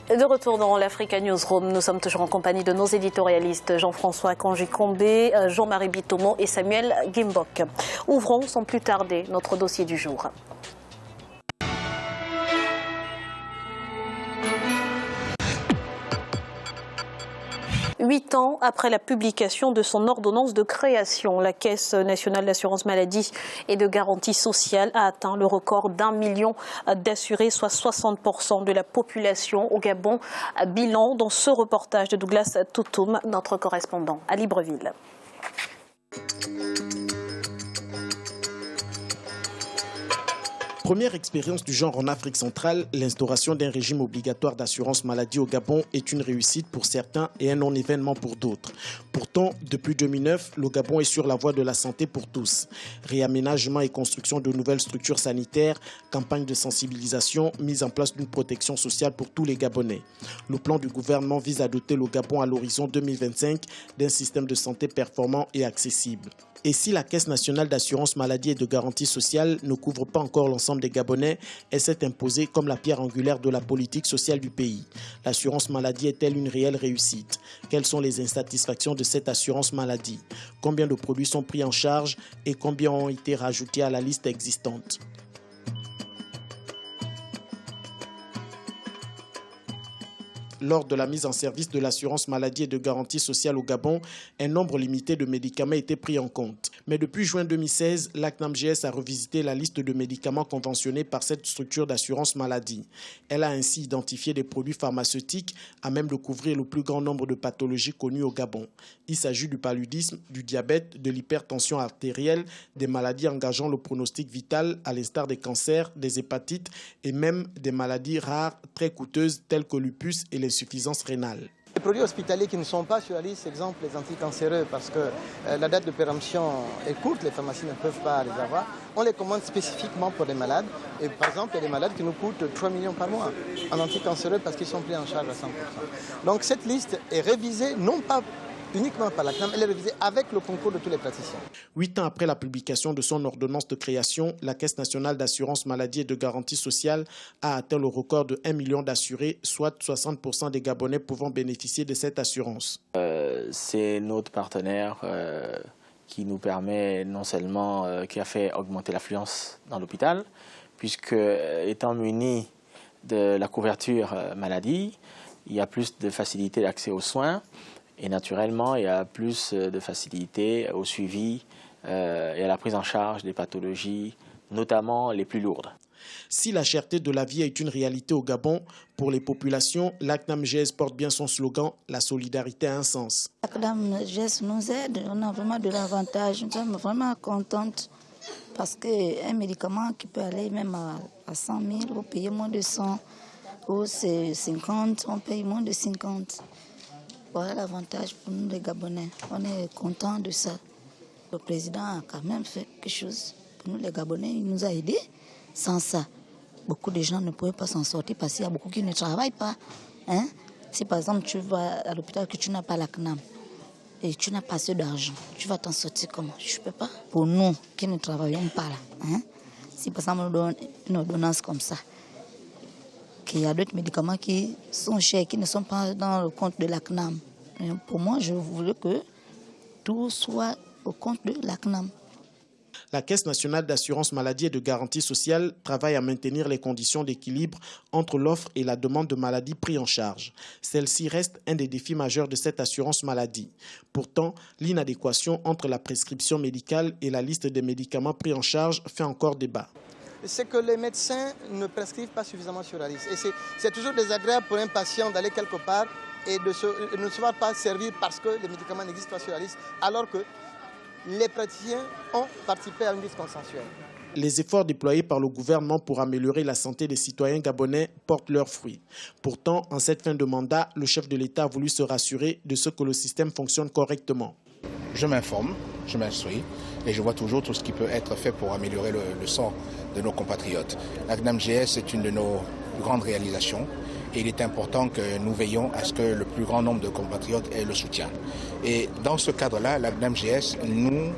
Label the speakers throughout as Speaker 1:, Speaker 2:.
Speaker 1: De retour dans l'Africa Newsroom, nous sommes toujours en compagnie de nos éditorialistes Jean-François Kanji-Kombé, Jean-Marie Bitomo et Samuel Gimbok. Ouvrons sans plus tarder notre dossier du jour. Huit ans après la publication de son ordonnance de création, la Caisse nationale d'assurance maladie et de garantie sociale a atteint le record d'1 million d'assurés, soit 60% de la population au Gabon. Bilan dans ce reportage de Douglas Toutoum, notre correspondant à Libreville.
Speaker 2: Première expérience du genre en Afrique centrale, l'instauration d'un régime obligatoire d'assurance maladie au Gabon est une réussite pour certains et un non-événement pour d'autres. Pourtant, depuis 2009, le Gabon est sur la voie de la santé pour tous. Réaménagement et construction de nouvelles structures sanitaires, campagne de sensibilisation, mise en place d'une protection sociale pour tous les Gabonais. Le plan du gouvernement vise à doter le Gabon à l'horizon 2025 d'un système de santé performant et accessible. Et si la Caisse nationale d'assurance maladie et de garantie sociale ne couvre pas encore l'ensemble des Gabonais, elle s'est imposée comme la pierre angulaire de la politique sociale du pays. L'assurance maladie est-elle une réelle réussite? Quelles sont les insatisfactions de cette assurance maladie? Combien de produits sont pris en charge et combien ont été rajoutés à la liste existante? Lors de la mise en service de l'assurance maladie et de garantie sociale au Gabon, un nombre limité de médicaments a été pris en compte. Mais depuis juin 2016, l'ACNAMGS a revisité la liste de médicaments conventionnés par cette structure d'assurance maladie. Elle a ainsi identifié des produits pharmaceutiques à même de couvrir le plus grand nombre de pathologies connues au Gabon. Il s'agit du paludisme, du diabète, de l'hypertension artérielle, des maladies engageant le pronostic vital, à l'instar des cancers, des hépatites et même des maladies rares très coûteuses telles que le lupus et l'insuffisance rénale.
Speaker 3: Les produits hospitaliers qui ne sont pas sur la liste, exemple les anticancéreux, parce que la date de péremption est courte, les pharmacies ne peuvent pas les avoir, on les commande spécifiquement pour les malades. Et par exemple, il y a des malades qui nous coûtent 3 millions par mois en anticancéreux parce qu'ils sont pris en charge à 100%. Donc cette liste est révisée, non pas uniquement par la CNAM, elle est révisée avec le concours de tous les praticiens.
Speaker 2: 8 ans après la publication de son ordonnance de création, la Caisse nationale d'assurance maladie et de garantie sociale a atteint le record de 1 million d'assurés, soit 60% des Gabonais pouvant bénéficier de cette assurance.
Speaker 4: C'est notre partenaire qui nous permet non seulement, qui a fait augmenter l'affluence dans l'hôpital, puisque étant muni de la couverture maladie, il y a plus de facilité d'accès aux soins. Et naturellement, il y a plus de facilité au suivi et à la prise en charge des pathologies, notamment les plus lourdes.
Speaker 2: Si la cherté de la vie est une réalité au Gabon, pour les populations, l'ACNAMGS porte bien son slogan « La solidarité a un sens ».
Speaker 5: L'ACNAMGS nous aide, on a vraiment de l'avantage, nous sommes vraiment contentes parce qu'un médicament qui peut aller même à 100 000, on paye moins de 100, ou c'est 50, on paye moins de 50. Voilà l'avantage pour nous les Gabonais. On est contents de ça. Le président a quand même fait quelque chose pour nous les Gabonais. Il nous a aidés. Sans ça, beaucoup de gens ne pouvaient pas s'en sortir parce qu'il y a beaucoup qui ne travaillent pas. Hein? Si par exemple tu vas à l'hôpital que tu n'as pas la CNAM et tu n'as pas assez d'argent, tu vas t'en sortir comment? Je ne peux pas. Pour nous qui ne travaillons pas là, hein? Si par exemple on donne une ordonnance comme ça, qu'il y a d'autres médicaments qui sont chers, qui ne sont pas dans le compte de la CNAM. Et pour moi, je voulais que tout soit au compte de la CNAM.
Speaker 2: La Caisse nationale d'assurance maladie et de garantie sociale travaille à maintenir les conditions d'équilibre entre l'offre et la demande de maladies prises en charge. Celle-ci reste un des défis majeurs de cette assurance maladie. Pourtant, l'inadéquation entre la prescription médicale et la liste des médicaments pris en charge fait encore débat.
Speaker 3: C'est que les médecins ne prescrivent pas suffisamment sur la liste. Et c'est toujours désagréable pour un patient d'aller quelque part et de ne se voir pas servir parce que les médicaments n'existent pas sur la liste, alors que les praticiens ont participé à une liste consensuelle.
Speaker 2: Les efforts déployés par le gouvernement pour améliorer la santé des citoyens gabonais portent leurs fruits. Pourtant, en cette fin de mandat, le chef de l'État a voulu se rassurer de ce que le système fonctionne correctement.
Speaker 6: Je m'informe, je m'instruis et je vois toujours tout ce qui peut être fait pour améliorer le sort de nos compatriotes. L'ACNAMGS est une de nos grandes réalisations et il est important que nous veillions à ce que le plus grand nombre de compatriotes aient le soutien. Et dans ce cadre-là, l'ACNAMGS noue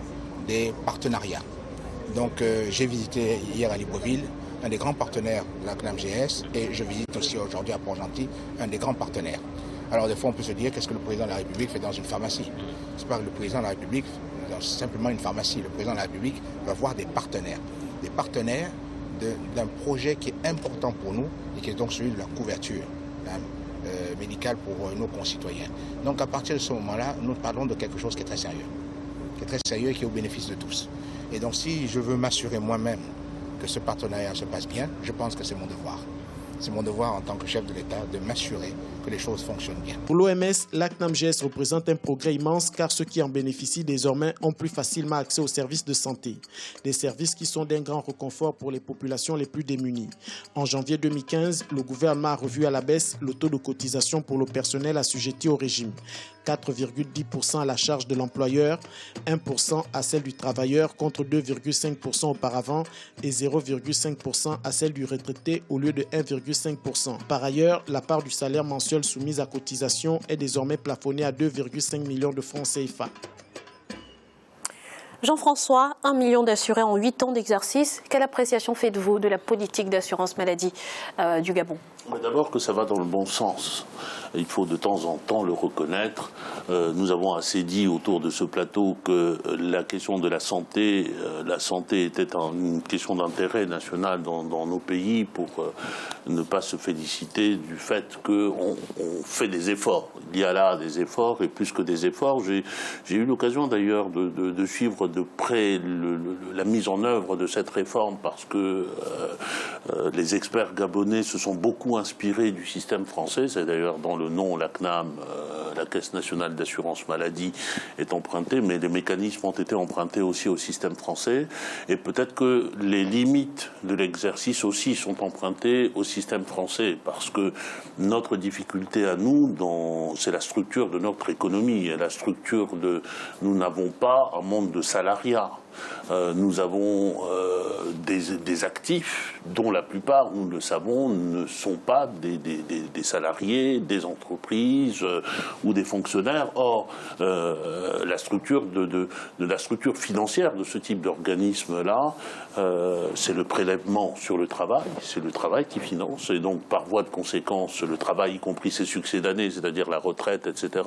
Speaker 6: des partenariats. Donc j'ai visité hier à Libreville un des grands partenaires de la CNAMGS et je visite aussi aujourd'hui à Port-Gentil un des grands partenaires. Alors des fois on peut se dire qu'est-ce que le président de la République fait dans une pharmacie? C'est pas que le président de la République dans simplement une pharmacie. Le président de la République va voir des partenaires d'un projet qui est important pour nous et qui est donc celui de la couverture médicale pour nos concitoyens. Donc à partir de ce moment-là, nous parlons de quelque chose qui est très sérieux et qui est au bénéfice de tous. Et donc si je veux m'assurer moi-même que ce partenariat se passe bien, je pense que c'est mon devoir. C'est mon devoir en tant que chef de l'État de m'assurer que les choses fonctionnent bien.
Speaker 2: Pour l'OMS, la CNAMGS représente un progrès immense car ceux qui en bénéficient désormais ont plus facilement accès aux services de santé. Des services qui sont d'un grand réconfort pour les populations les plus démunies. En janvier 2015, le gouvernement a revu à la baisse le taux de cotisation pour le personnel assujetti au régime. 4,10% à la charge de l'employeur, 1% à celle du travailleur contre 2,5% auparavant et 0,5% à celle du retraité au lieu de 1,5%. Par ailleurs, la part du salaire mensuel soumise à cotisation est désormais plafonnée à 2,5 millions de francs CFA.
Speaker 1: Jean-François, 1 million d'assurés en 8 ans d'exercice. Quelle appréciation faites-vous de la politique d'assurance maladie du Gabon?
Speaker 7: D'abord que ça va dans le bon sens. Il faut de temps en temps le reconnaître. Nous avons assez dit autour de ce plateau que la question de la santé était une question d'intérêt national dans nos pays pour ne pas se féliciter du fait qu'on fait des efforts. Il y a là des efforts et plus que des efforts. J'ai eu l'occasion d'ailleurs de suivre de près la mise en œuvre de cette réforme parce que les experts gabonais se sont beaucoup inspirés du système français. C'est d'ailleurs dans le nom, la CNAM, la Caisse nationale d'assurance maladie, est empruntée, mais les mécanismes ont été empruntés aussi au système français. Et peut-être que les limites de l'exercice aussi sont empruntées au système français, parce que notre difficulté à nous, c'est la structure de notre économie, et la structure de... Nous n'avons pas un monde de salariat. Nous avons des actifs dont la plupart, nous le savons, ne sont pas des salariés, des entreprises ou des fonctionnaires. Or, la structure la structure financière de ce type d'organisme-là, c'est le prélèvement sur le travail, c'est le travail qui finance, et donc par voie de conséquence, le travail, y compris ses succès d'année, c'est-à-dire la retraite, etc.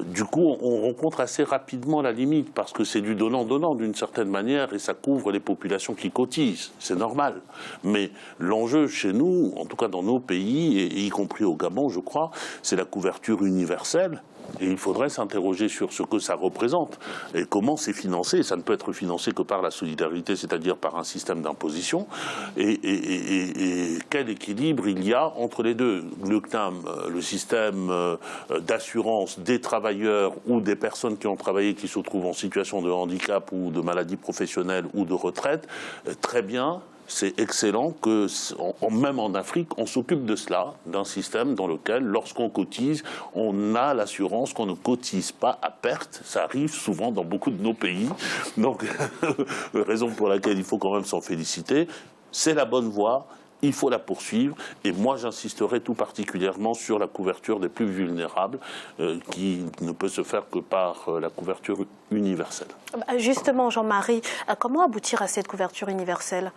Speaker 7: Du coup, on rencontre assez rapidement la limite, parce que c'est du donnant-donnant d'une certaine manière, et ça couvre les populations qui cotisent, c'est normal. Mais l'enjeu chez nous, en tout cas dans nos pays, et y compris au Gabon, je crois, c'est la couverture universelle. Et il faudrait s'interroger sur ce que ça représente et comment c'est financé. Ça ne peut être financé que par la solidarité, c'est-à-dire par un système d'imposition. Et quel équilibre il y a entre les deux. Le CNAM, le système d'assurance des travailleurs ou des personnes qui ont travaillé, qui se trouvent en situation de handicap ou de maladie professionnelle ou de retraite, très bien. C'est excellent que, même en Afrique, on s'occupe de cela, d'un système dans lequel, lorsqu'on cotise, on a l'assurance qu'on ne cotise pas à perte. Ça arrive souvent dans beaucoup de nos pays. Donc, raison pour laquelle il faut quand même s'en féliciter. C'est la bonne voie. Il faut la poursuivre, et moi j'insisterai tout particulièrement sur la couverture des plus vulnérables, qui ne peut se faire que par la couverture universelle.
Speaker 1: Justement, Jean-Marie, comment aboutir à cette couverture universelle ?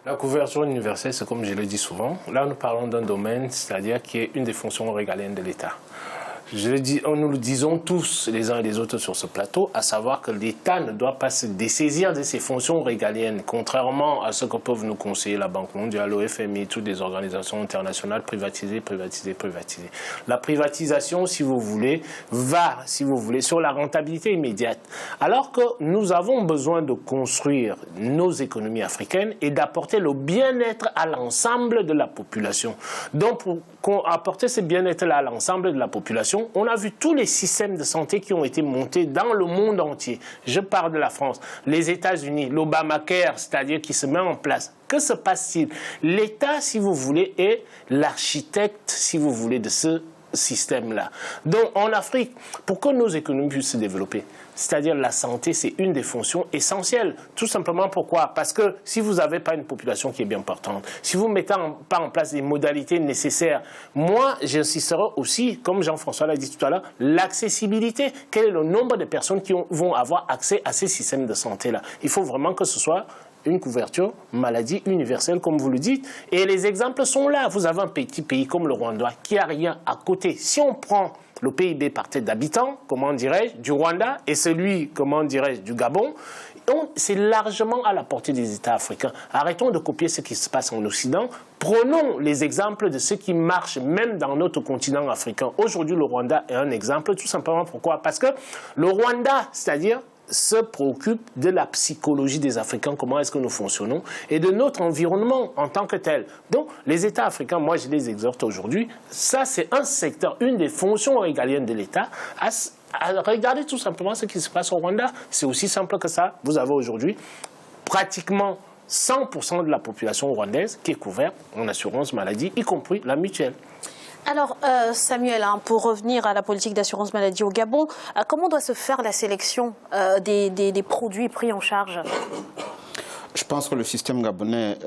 Speaker 8: La couverture universelle, c'est comme je le dis souvent, là nous parlons d'un domaine, c'est-à-dire qui est une des fonctions régaliennes de l'État. Nous le disons tous les uns et les autres sur ce plateau, à savoir que l'État ne doit pas se dessaisir de ses fonctions régaliennes, contrairement à ce que peuvent nous conseiller la Banque mondiale, le FMI, toutes les organisations internationales, privatiser. La privatisation, si vous voulez, va, si vous voulez, sur la rentabilité immédiate. Alors que nous avons besoin de construire nos économies africaines et d'apporter le bien-être à l'ensemble de la population. Donc, pour apporter ce bien-être-là à l'ensemble de la population, on a vu tous les systèmes de santé qui ont été montés dans le monde entier. Je parle de la France, les États-Unis, l'Obamacare, c'est-à-dire qui se met en place. Que se passe-t-il? L'État, si vous voulez, est l'architecte, si vous voulez, de ce système-là. Donc, en Afrique, pour que nos économies puissent se développer, c'est-à-dire la santé, c'est une des fonctions essentielles. Tout simplement pourquoi? Parce que si vous n'avez pas une population qui est bien portante, si vous ne mettez pas en place les modalités nécessaires, moi, j'insisterai aussi, comme Jean-François l'a dit tout à l'heure, l'accessibilité. Quel est le nombre de personnes qui vont avoir accès à ces systèmes de santé-là? Il faut vraiment que ce soit une couverture maladie universelle, comme vous le dites. Et les exemples sont là. Vous avez un petit pays comme le Rwanda qui n'a rien à côté. Si on prend le PIB par tête d'habitant, comment dirais-je, du Rwanda et celui, comment dirais-je, du Gabon, c'est largement à la portée des États africains. Arrêtons de copier ce qui se passe en Occident. Prenons les exemples de ce qui marche même dans notre continent africain. Aujourd'hui, le Rwanda est un exemple, tout simplement pourquoi? Parce que le Rwanda, c'est-à-dire, se préoccupe de la psychologie des Africains, comment est-ce que nous fonctionnons, et de notre environnement en tant que tel. Donc, les États africains, moi je les exhorte aujourd'hui, ça c'est un secteur, une des fonctions régaliennes de l'État, à regarder tout simplement ce qui se passe au Rwanda. C'est aussi simple que ça. Vous avez aujourd'hui pratiquement 100% de la population rwandaise qui est couverte en assurance maladie, y compris la mutuelle.
Speaker 1: Alors, Samuel, pour revenir à la politique d'assurance maladie au Gabon, comment doit se faire la sélection des produits pris en charge?
Speaker 9: Je pense que le système gabonais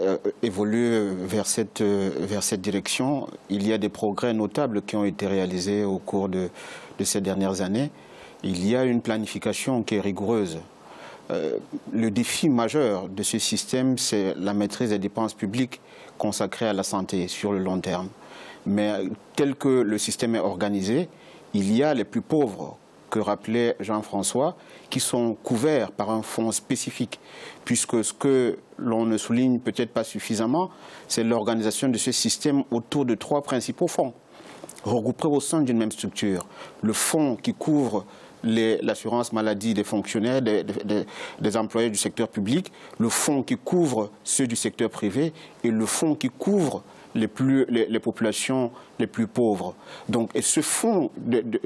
Speaker 9: évolue vers cette direction. Il y a des progrès notables qui ont été réalisés au cours de ces dernières années. Il y a une planification qui est rigoureuse. Le défi majeur de ce système, c'est la maîtrise des dépenses publiques consacrées à la santé sur le long terme. Mais tel que le système est organisé, il y a les plus pauvres, que rappelait Jean-François, qui sont couverts par un fonds spécifique. Puisque ce que l'on ne souligne peut-être pas suffisamment, c'est l'organisation de ce système autour de 3 principaux fonds, regroupés au sein d'une même structure. Le fonds qui couvre l'assurance maladie des fonctionnaires, des employés du secteur public, le fonds qui couvre ceux du secteur privé et le fonds qui couvre les populations les plus pauvres. Donc, et ce fonds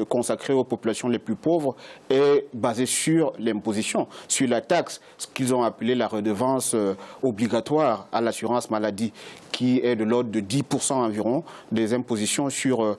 Speaker 9: consacré aux populations les plus pauvres est basé sur l'imposition, sur la taxe, ce qu'ils ont appelé la redevance obligatoire à l'assurance maladie, qui est de l'ordre de 10% environ des impositions sur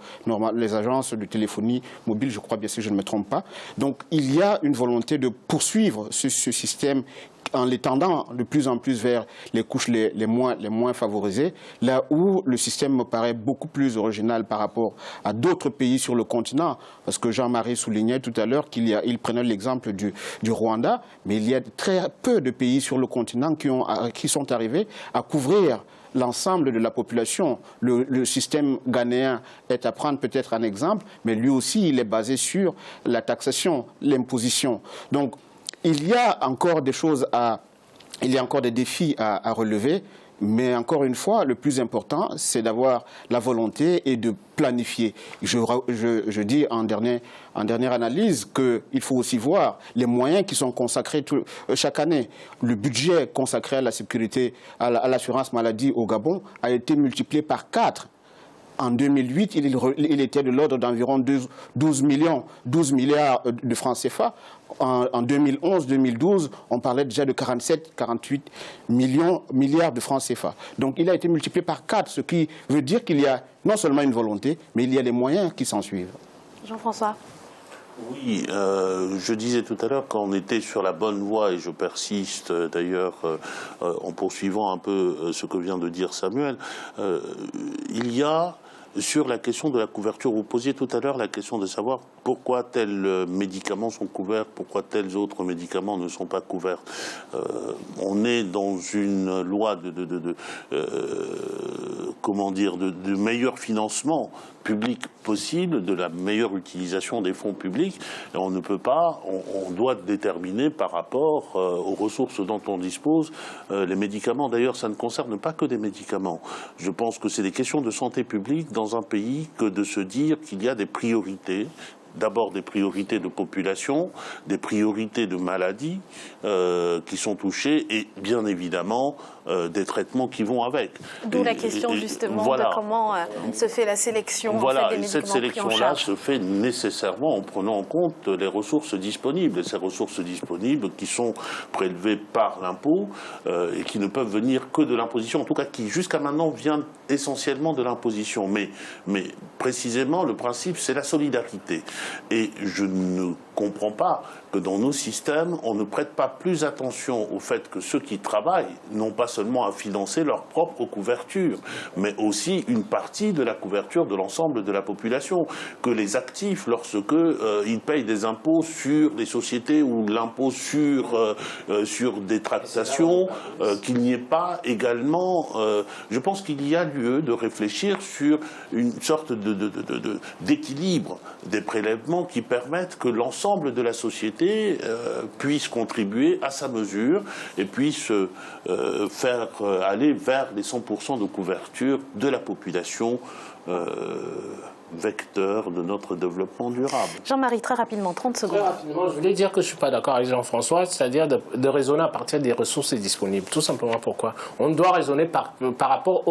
Speaker 9: les agences de téléphonie mobile, je crois bien si je ne me trompe pas. Donc, il y a une volonté de poursuivre ce système en l'étendant de plus en plus vers les couches les moins favorisées, là où le système me paraît beaucoup plus original par rapport à d'autres pays sur le continent. Parce que Jean-Marie soulignait tout à l'heure il prenait l'exemple du Rwanda, mais il y a très peu de pays sur le continent qui sont arrivés à couvrir l'ensemble de la population. Le système ghanéen est à prendre peut-être un exemple, mais lui aussi, il est basé sur la taxation, l'imposition. Donc, il y a encore des choses il y a encore des défis à relever, mais encore une fois, le plus important, c'est d'avoir la volonté et de planifier. Je dis en dernière analyse qu'il faut aussi voir les moyens qui sont consacrés chaque année. Le budget consacré à la sécurité, à l'assurance maladie au Gabon a été multiplié par 4. En 2008, il était de l'ordre d'environ 12 milliards de francs CFA. En 2011-2012, on parlait déjà de 47-48 milliards de francs CFA. Donc il a été multiplié par 4, ce qui veut dire qu'il y a non seulement une volonté, mais il y a les moyens qui s'en suivent.
Speaker 1: Jean-François.
Speaker 7: Oui, je disais tout à l'heure qu'on était sur la bonne voie, et je persiste d'ailleurs en poursuivant un peu ce que vient de dire Samuel. Il y a, sur la question de la couverture, vous posiez tout à l'heure la question de savoir pourquoi tels médicaments sont couverts, pourquoi tels autres médicaments ne sont pas couverts. On est dans une loi de meilleur financement public possible, de la meilleure utilisation des fonds publics. Et on ne peut pas, on doit déterminer par rapport aux ressources dont on dispose les médicaments. D'ailleurs, ça ne concerne pas que des médicaments. Je pense que c'est des questions de santé publique dans un pays que de se dire qu'il y a des priorités. D'abord des priorités de population, des priorités de maladies qui sont touchées et bien évidemment des traitements qui vont avec.
Speaker 1: D'où la question justement de comment se fait la sélection
Speaker 7: voilà,
Speaker 1: en fait, des
Speaker 7: et cette sélection-là se fait nécessairement en prenant en compte les ressources disponibles. Et ces ressources disponibles qui sont prélevées par l'impôt et qui ne peuvent venir que de l'imposition, en tout cas qui jusqu'à maintenant viennent essentiellement de l'imposition. Mais précisément le principe c'est la solidarité. Et je ne comprends pas que dans nos systèmes, on ne prête pas plus attention au fait que ceux qui travaillent n'ont pas seulement à financer leur propre couverture, mais aussi une partie de la couverture de l'ensemble de la population, que les actifs, lorsque ils payent des impôts sur les sociétés ou l'impôt sur des tractations, qu'il n'y ait pas également... je pense qu'il y a lieu de réfléchir sur une sorte d'équilibre des prélèvements qui permettent que l'ensemble de la société puisse contribuer à sa mesure et puisse faire aller vers les 100% de couverture de la population vecteur de notre développement durable.
Speaker 1: Jean-Marie, très rapidement, 30 secondes.
Speaker 8: Très rapidement, je voulais dire que je ne suis pas d'accord avec Jean-François, c'est-à-dire de raisonner à partir des ressources disponibles. Tout simplement pourquoi? On doit raisonner par rapport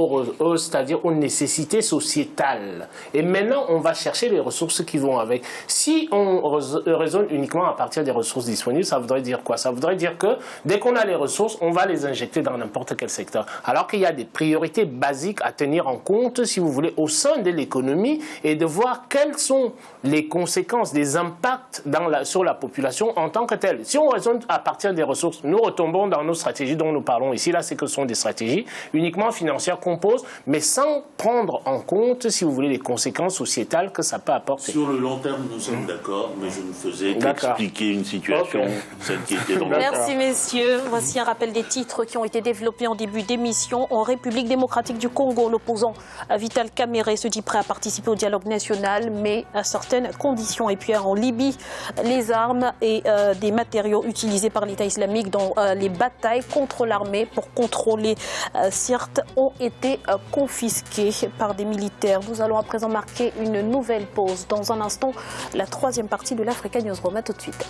Speaker 8: c'est-à-dire aux nécessités sociétales. Et maintenant, on va chercher les ressources qui vont avec. Si on raisonne uniquement à partir des ressources disponibles, ça voudrait dire quoi? Ça voudrait dire que dès qu'on a les ressources, on va les injecter dans n'importe quel secteur. Alors qu'il y a des priorités basiques à tenir en compte, si vous voulez, au sein de l'économie, et de voir quelles sont les conséquences, des impacts sur la population en tant que telle. Si on raisonne à partir des ressources, nous retombons dans nos stratégies dont nous parlons ici. Là, c'est que ce sont des stratégies uniquement financières qu'on pose, mais sans prendre en compte, si vous voulez, les conséquences sociétales que ça peut apporter.
Speaker 7: Sur le long terme, nous sommes d'accord, mais je ne faisais qu'expliquer une situation, celle qui était dans le...
Speaker 1: Merci messieurs. Voici un rappel des titres qui ont été développés en début d'émission. En République démocratique du Congo, l'opposant Vital Kamerhe se dit prêt à participer au dialogue national, mais à certaines conditions. Et puis en Libye, les armes et des matériaux utilisés par l'État islamique dans les batailles contre l'armée pour contrôler Sirte ont été confisqués par des militaires. Nous allons à présent marquer une nouvelle pause. Dans un instant, la troisième partie de l'Africa Newsroom. À tout de suite.